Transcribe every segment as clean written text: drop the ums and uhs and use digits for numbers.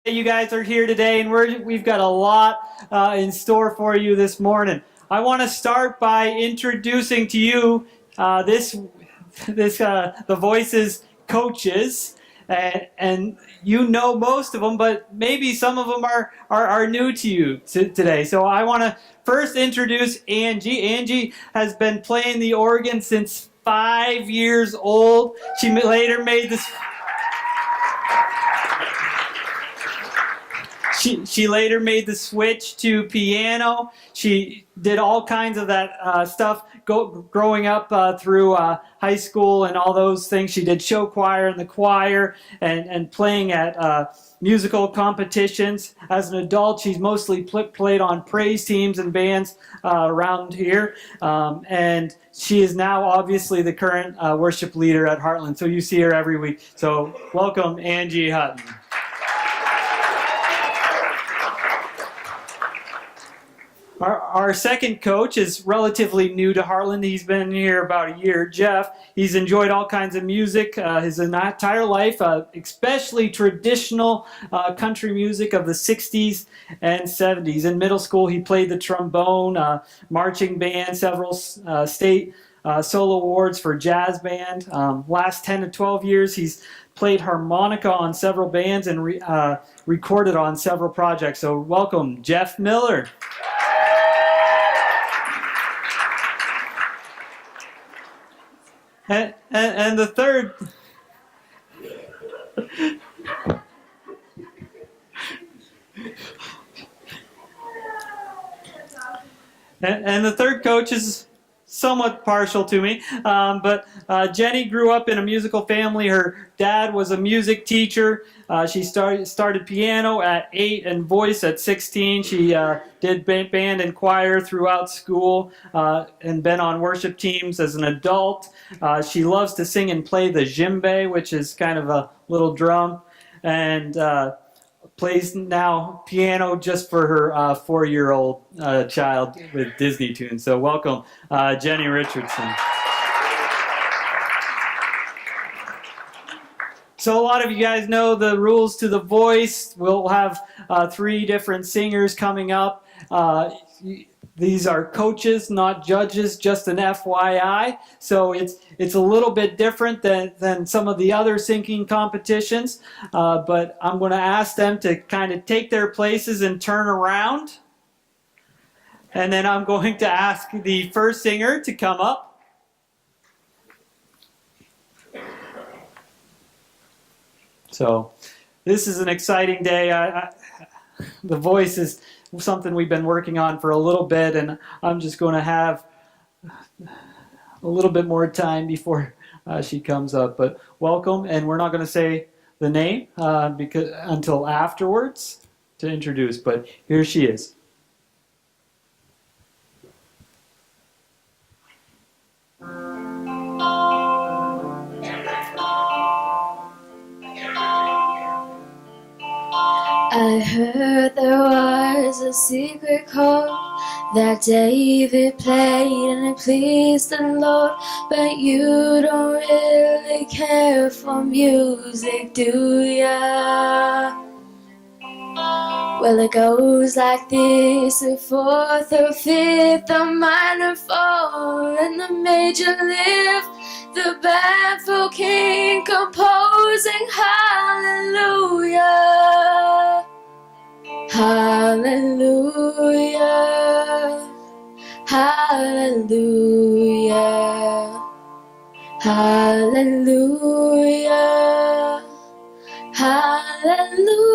You guys are here today, and we've got a lot in store for you this morning. I want to start by introducing to you the Voices coaches, and you know most of them, but maybe some of them are new to you today. So I want to first introduce Angie. Angie has been playing the organ since 5 years old. She later made this. She later made the switch to piano. She did all kinds of that stuff growing up through high school and all those things. She did show choir in the choir and playing at musical competitions. As an adult, she's mostly played on praise teams and bands around here. And she is now obviously the current worship leader at Heartland. So you see her every week. So welcome, Angie Hutton. Our second coach is relatively new to Heartland. He's been here about a year. Jeff, he's enjoyed all kinds of music his entire life, especially traditional country music of the 60s and 70s. In middle school, he played the trombone, marching band, several state solo awards for jazz band. Last 10 to 12 years, he's played harmonica on several bands and recorded on several projects. So welcome, Jeff Miller. And the third and the third coach is somewhat partial to me, but Jenny grew up in a musical family. Her dad was a music teacher. She started piano at 8 and voice at 16. She did band and choir throughout school and been on worship teams as an adult. She loves to sing and play the djembe, which is kind of a little drum, and plays now piano just for her 4-year-old child with Disney tunes. So welcome, Jenny Richardson. So a lot of you guys know the rules to The Voice. We'll have 3 different singers coming up. These are coaches, not judges, just an FYI. So it's a little bit different than some of the other singing competitions. But I'm going to ask them to kind of take their places and turn around. And then I'm going to ask the first singer to come up. So this is an exciting day. The Voice is something we've been working on for a little bit, and I'm just going to have a little bit more time before she comes up. But welcome, and we're not going to say the name until afterwards to introduce, but here she is. I heard there was a secret chord that David played and it pleased the Lord, but you don't really care for music, do ya? Well, it goes like this: the fourth, the fifth, the minor fall, and the major lift, the baffled king composing hallelujah. Hallelujah, hallelujah, hallelujah, hallelujah.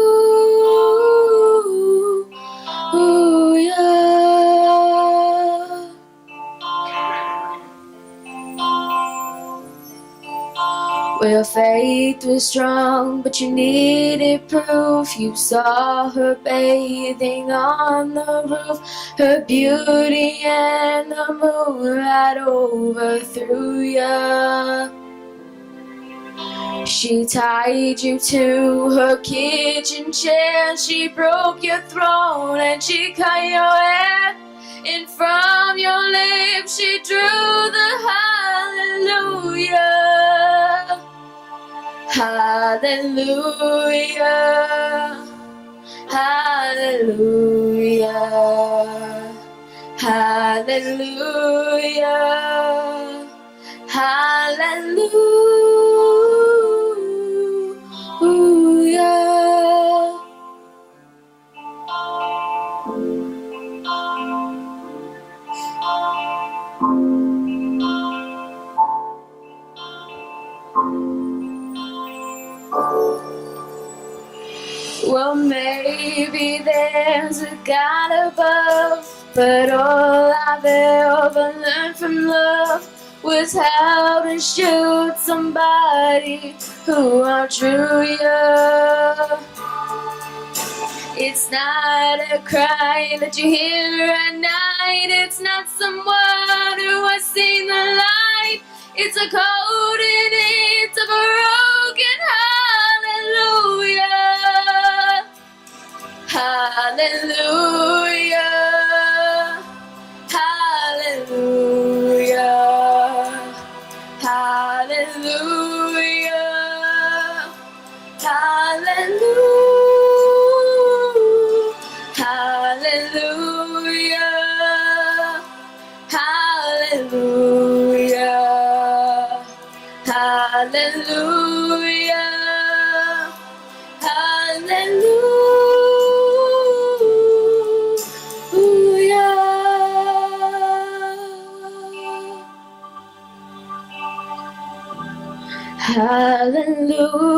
Well, faith was strong, but you needed proof. You saw her bathing on the roof, her beauty and the moonlight overthrew ya. She tied you to her kitchen chair, she broke your throne and she cut your hair, and from your lips she drew the hallelujah. Hallelujah, Hallelujah. Hallelujah. Hallelujah. Well, maybe there's a God above, but all I've ever learned from love was how to shoot somebody who outdrew you. It's not a cry that you hear at night. It's not someone who has seen the light. It's a cold and it's a broken hallelujah. Hallelujah. Hallelujah. Hallelujah. Hallelujah. Hallelujah. Hallelujah. Hallelujah. Hallelujah.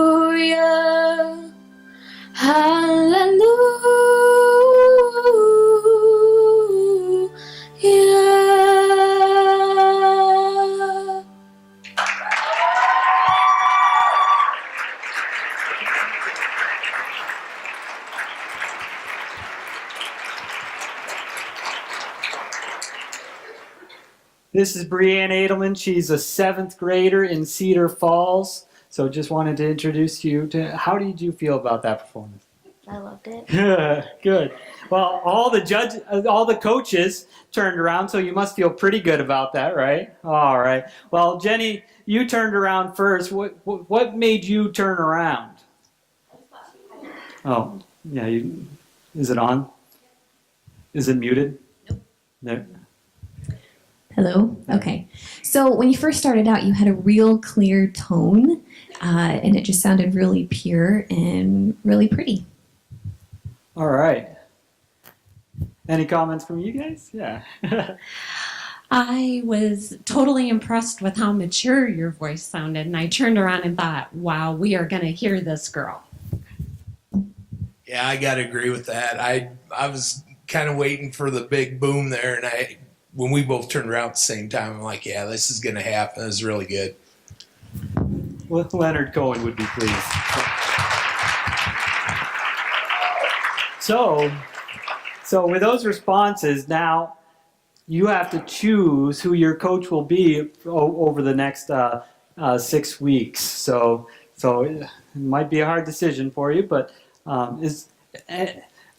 Hallelujah. This is Brianne Edelman. She's a 7th grader in Cedar Falls. So just wanted to introduce you to, how did you feel about that performance? I loved it. Good. Well, all the coaches turned around, so you must feel pretty good about that, right? All right. Well, Jenny, you turned around first. What made you turn around? Oh, yeah. Is it on? Is it muted? Nope. No. Hello? Okay. So when you first started out, you had a real clear tone, and it just sounded really pure and really pretty. All right. Any comments from you guys? Yeah. I was totally impressed with how mature your voice sounded, and I turned around and thought, wow, we are going to hear this girl. Yeah, I got to agree with that. I was kind of waiting for the big boom there, and when we both turned around at the same time, I'm like, yeah, this is going to happen. It was really good. Well, Leonard Cohen would be pleased. So with those responses, now you have to choose who your coach will be over the next 6 weeks. So it might be a hard decision for you, but is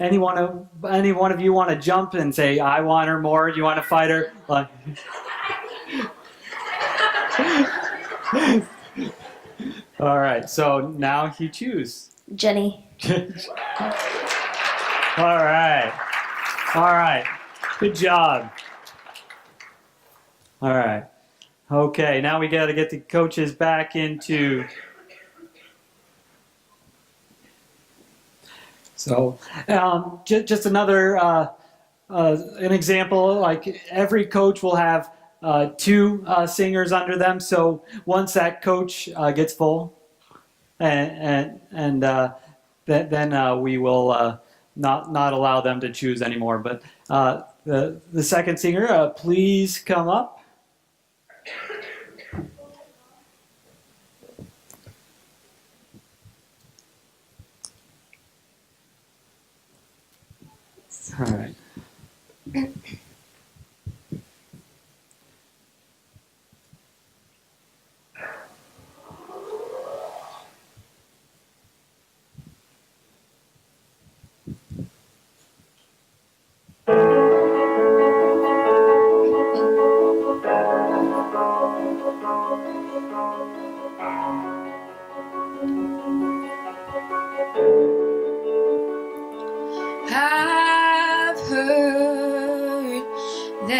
any one of you want to jump and say, I want her more? Do you want to fight her? All right, so now you choose. Jenny. All right. Good job. All right. Okay, now we got to get the coaches back into. So, just another an example. Like every coach will have 2 singers under them. So once that coach gets full, then we will not allow them to choose anymore. But the second singer, please come up. All right.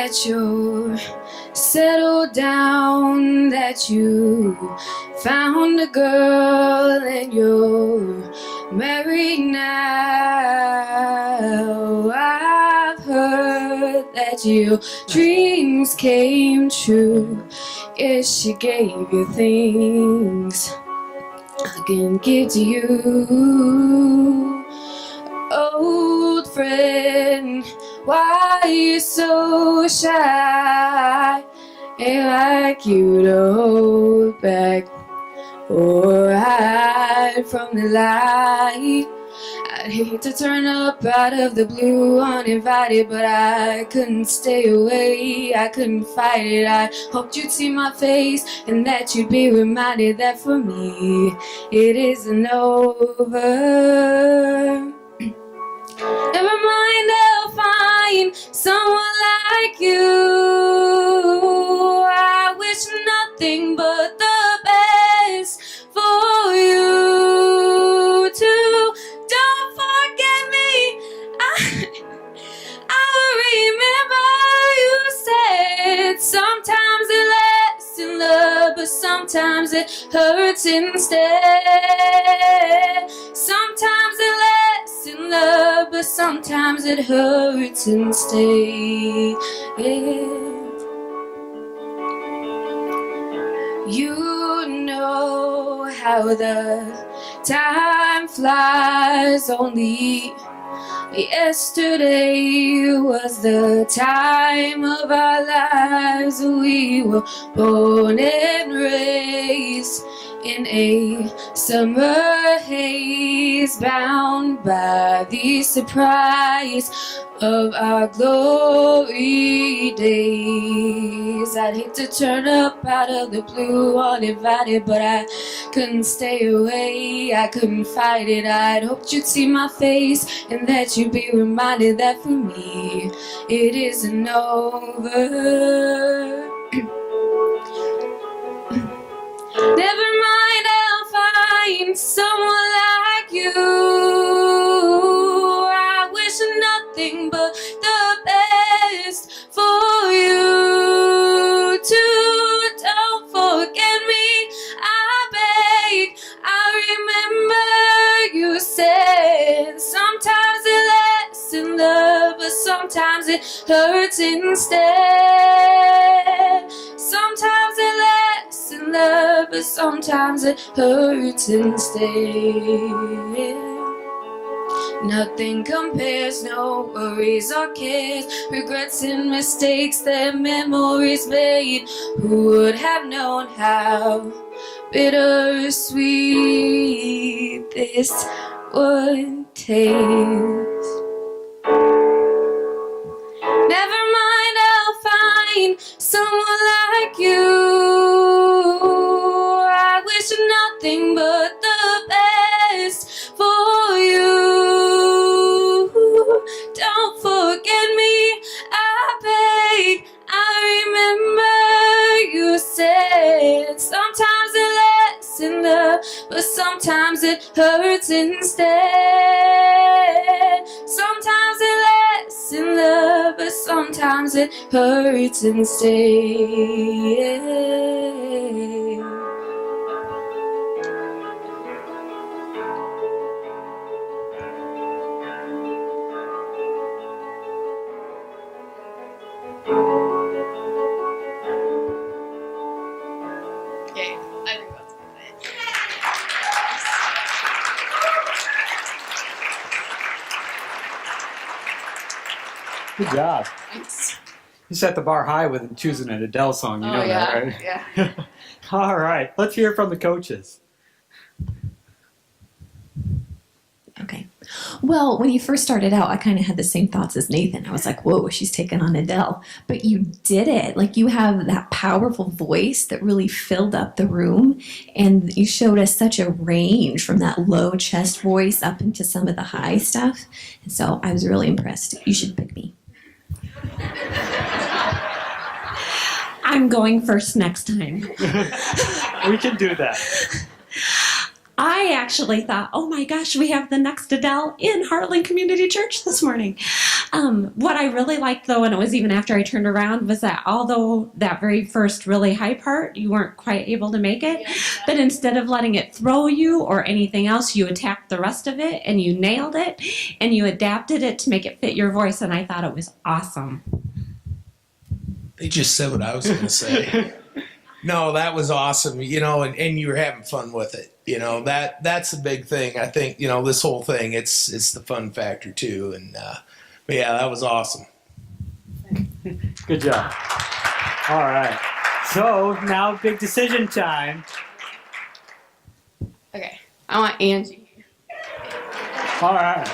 that you're settled down, that you found a girl and you're married now. I've heard that your dreams came true. Yes, she gave you things I can give to you. Old friend, why you so shy? Ain't like you to hold back or hide from the light. I'd hate to turn up out of the blue uninvited, but I couldn't stay away, I couldn't fight it. I hoped you'd see my face and that you'd be reminded that for me it isn't over. Never mind, I'll find someone like you. I wish nothing but the best for you too. Don't forget me. I remember you said sometimes it lasts in love, but sometimes it hurts instead. Sometimes it lasts in love, but sometimes it hurts instead. You know how the time flies. Only yesterday was the time of our lives. We were born and raised in a summer haze, bound by the surprise of our glory days. I'd hate to turn up out of the blue uninvited, but I couldn't stay away, I couldn't fight it. I'd hoped you'd see my face and that you'd be reminded that for me it isn't over. Never mind, I'll find someone like you. I wish nothing but the best for you too. Don't forget me, I beg. I remember you said sometimes it lasts in love, but sometimes it hurts instead. Sometimes it lasts in love, but sometimes it hurts instead. Nothing compares, no worries or cares, regrets and mistakes that memories made. Who would have known how bittersweet this would taste? Never mind, I'll find someone like you. I wish nothing but the best for you. Don't forget me, I beg. I remember you said sometimes it lasts in love, but sometimes it hurts instead. Sometimes it lasts in love, but sometimes it hurts instead. Okay, I think that's good. Good job. Thanks. You set the bar high with choosing an Adele song. You know that, right? Yeah. All right. Let's hear from the coaches. Okay. Well, when you first started out, I kind of had the same thoughts as Nathan. I was like, whoa, she's taking on Adele. But you did it. Like, you have that powerful voice that really filled up the room. And you showed us such a range from that low chest voice up into some of the high stuff. And so I was really impressed. You should pick me. I'm going first next time. We can do that. I actually thought, oh my gosh, we have the next Adele in Heartland Community Church this morning. What I really liked, though, and it was even after I turned around, was that although that very first really high part, you weren't quite able to make it, but instead of letting it throw you or anything else, you attacked the rest of it and you nailed it and you adapted it to make it fit your voice, and I thought it was awesome. They just said what I was going to say. No, that was awesome, you know, and you were having fun with it. You know, that's a big thing. I think, you know, this whole thing, it's the fun factor too. And but yeah, that was awesome. Good job. All right. So now big decision time. Okay, I want Angie. All right.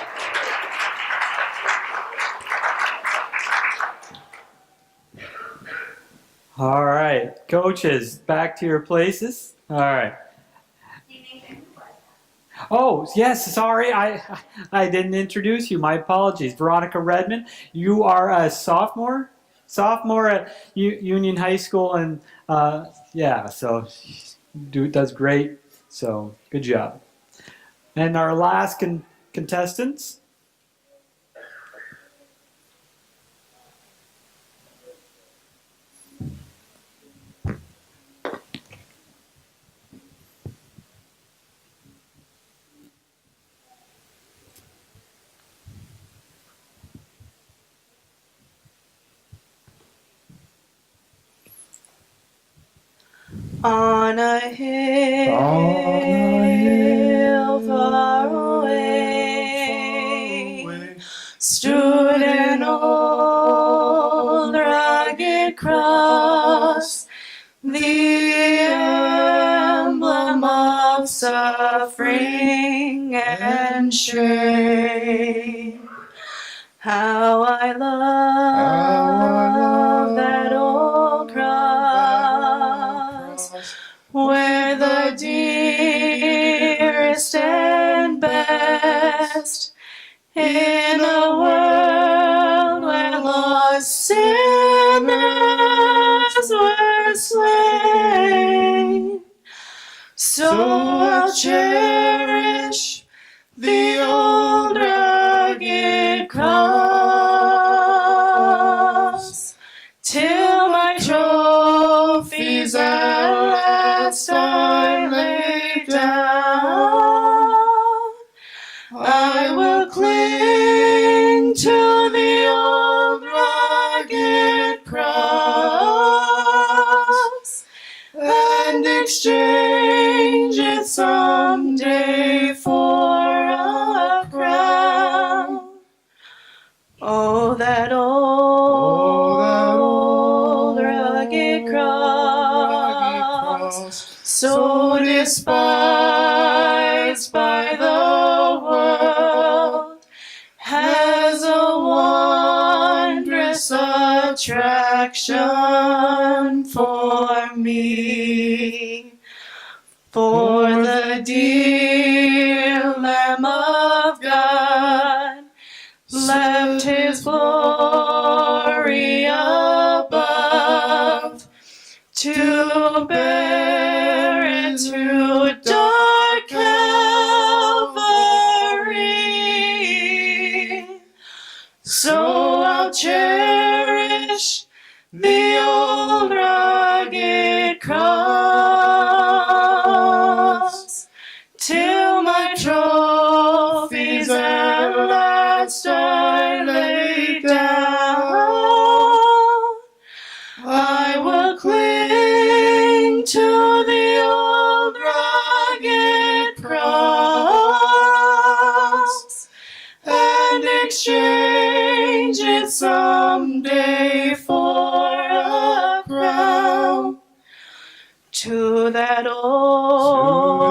All right. Coaches, back to your places. All right. Oh, yes, sorry. I didn't introduce you. My apologies. Veronica Redmond, you are a sophomore? Sophomore at Union High School, and yeah, so does great. So good job. And our last contestants. On a hill far away stood an old rugged cross, the emblem of suffering and shame. How I love that old cross, where the dearest and best in a world where lost sinners were slain. So I'll cherish the old rugged cross till my trophies at last I lay down. I will cling to the old rugged cross and exchange it someday for a crown. Oh, that old rugged cross, so despised by the world, has a wondrous attraction for me. For the dear Lamb of God left his glory above to bear it to dark Calvary. So I'll cherish the old rugged cross till my trophies at last I lay down. I will cling to the old rugged cross and exchange it someday for a crown. To that old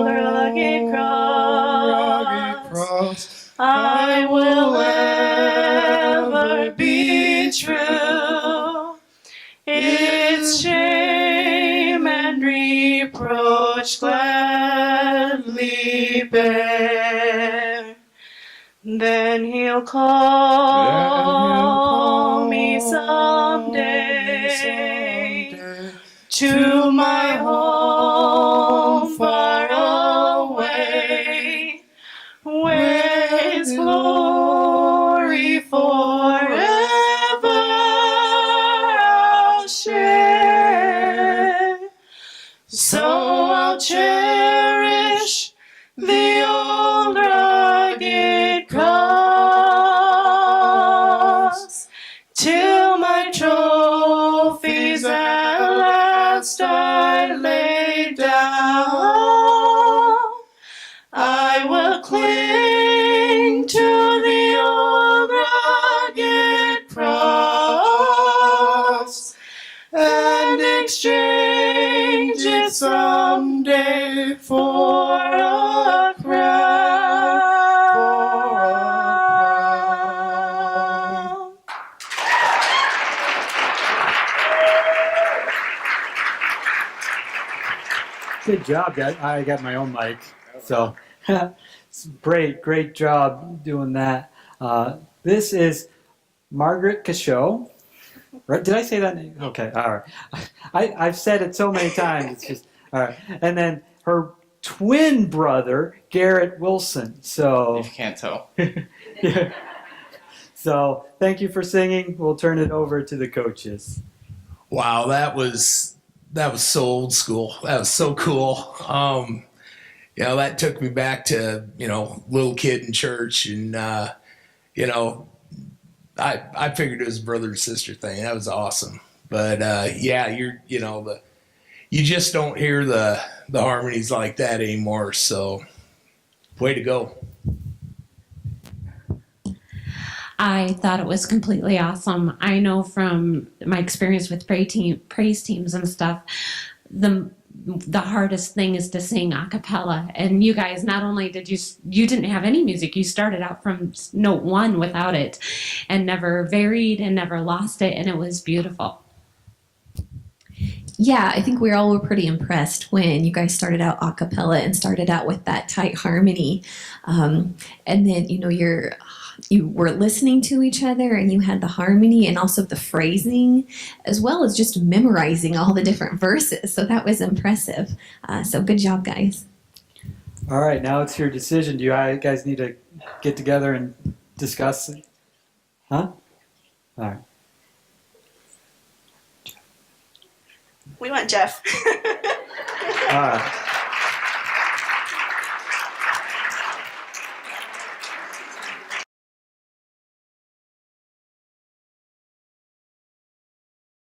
rugged cross, I will ever be true. Its shame and reproach gladly bear. Then he'll call me someday to my home far away, where his glory So I'll cherish the old rugged cross till my trophies at last I lay down. I will cling to the old rugged cross and exchange it someday for a crown. Good job, guys. I got my own mic, so it's great job doing that. This is Margaret Cachot. Right? Did I say that name? Okay, all right. I've said it so many times. It's just all right. And then her twin brother, Garrett Wilson. So If you can't tell. yeah. So thank you for singing. We'll turn it over to the coaches. Wow, that was so old school. That was so cool. You know, that took me back to, you know, little kid in church, and you know, I figured it was a brother and sister thing. That was awesome. But yeah, you just don't hear the harmonies like that anymore. So way to go. I thought it was completely awesome. I know from my experience with praise teams and stuff, the hardest thing is to sing a cappella. And you guys, not only did you didn't have any music, you started out from note one without it and never varied and never lost it. And it was beautiful. Yeah, I think we all were pretty impressed when you guys started out a cappella and started out with that tight harmony. And then, you know, you were listening to each other and you had the harmony and also the phrasing, as well as just memorizing all the different verses. So that was impressive. So good job, guys. All right, now it's your decision. Do you guys need to get together and discuss it? Huh? All right. We want Jeff. All right.